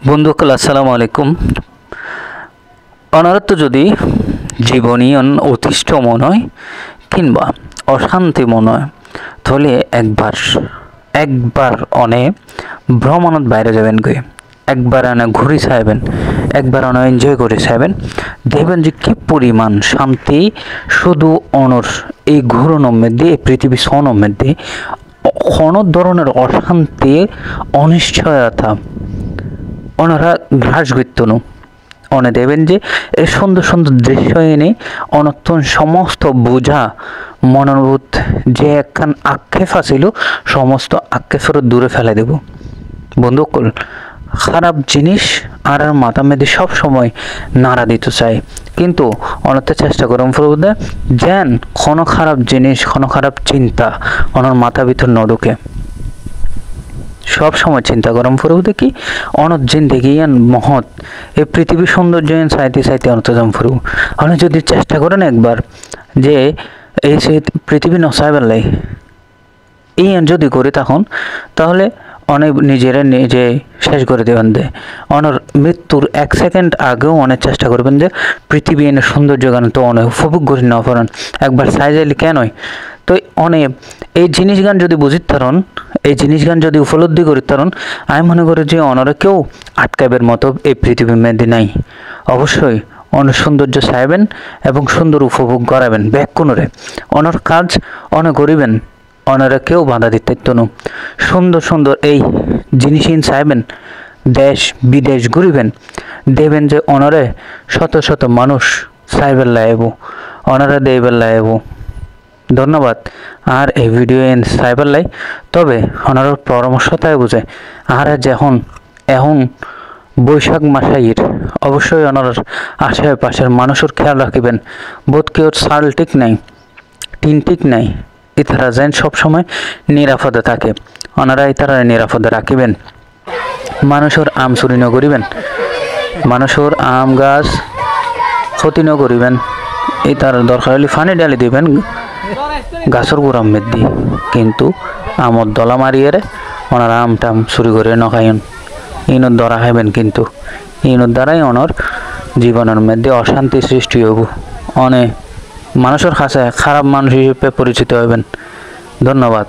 বন্ধুসকল আসসালামু আলাইকুম। অনারত যদি জীবনী অতিষ্ঠ মনে হয় কিংবা অশান্তি মনে হয় তাহলে একবার অনে ভ্রমণত বাইরে যাবেন গে, একবার অনে ঘুরে চাইবেন, একবার অনে এনজয় করে চাইবেন, দেখবেন যে কি পরিমাণ শান্তি শুধু অনর এই ঘুরনের মধ্যে, এই পৃথিবী সনের মধ্যে কোনো ধরনের অশান্তি অনিশ্চয়তা ওনারা ঘ্রাস করতেন। অনে দেবেন যে এই সুন্দর সুন্দর দৃশ্য এনে অনর্থন সমস্ত বোঝা মনোবোধ যে একখান আক্ষেপ আছিল সমস্ত আক্ষেপের দূরে ফেলে দেব। বন্ধুসকল, খারাপ জিনিস আর মাথা মেয়েদের সব সময় নাড়া দিতে চায়, কিন্তু অনর্থে চেষ্টা করুন ফুরুদে যেন কোনো খারাপ জিনিস, কোনো খারাপ চিন্তা ওনার মাথা ভিতর ন ঢুকে। সব সময় চিন্তা করম ফুরু দেখি অনত জিন্দেগি মহৎ এই পৃথিবীর সৌন্দর্য চাইতে চাইতে অনতজম ফুরু। আপনি যদি চেষ্টা করেন একবার যে এই সে পৃথিবী নচাই বেলাই এই যদি করি তখন তাহলে অনেক নিজে শেষ করে দেবেন। অনর মৃত্যুর 1 সেকেন্ড আগেও অনেক চেষ্টা করবেন যে পৃথিবী এনে সৌন্দর্য গান তো অনেক উপভোগ করি না পারেন একবার সাইজাইলে কেন হয়। তো অনেক এই জিনিস গান যদি বুঝিত পারেন, এই জিনিস গান যদি উপলব্ধি করিত পারেন, আমি মনে করি যে অনরে কেউ আটকাবের মতো এই পৃথিবীর মধ্যে নাই। অবশ্যই অনেক সৌন্দর্য চাইবেন এবং সুন্দর উপভোগ করাবেন ব্যাকুণরে অনর কাজ অনেক করিবেন, অনারা কেউ বাধা দিতে তো সুন্দর সুন্দর এই জিনিসই চাইবেন, দেশ বিদেশ ঘুরিবেন, দেবেন যে অনারে শত শত মানুষ চাইবেন লাইব, অনারা দেবেন লাইব। ধন্যবাদ। আর এই ভিডিও সাইবার লাই তবে ওনার পরামর্শতায় বুঝে আর এখন বৈশাখ মাসাইয়ের অবশ্যই ওনার আশেপাশের মানুষের খেয়াল রাখিবেন। বোধ কেউ সাল ঠিক নাই, টিন ঠিক নাই, ইতারা যেন সবসময় নিরাপদে থাকে, ওনারা ইতারা নিরাপদে রাখিবেন। মানুষের আম চুরি ন করিবেন, মানুষের আম গাছ ক্ষতি ন করিবেন, ইতার দরকার হলে ফানি ডালি দিবেন গাছের গোড়ার মধ্যে, কিন্তু আমর দলা মারিয়ে ওনার আম টাম চুরি করে নখাইন ইনোর ধরা খাইবেন, কিন্তু ইনোর দ্বারাই ওনার জীবনের মধ্যে অশান্তি সৃষ্টি হব, অনেক মানুষের কাছে খারাপ মানুষ হিসেবে পরিচিত হবেন। ধন্যবাদ।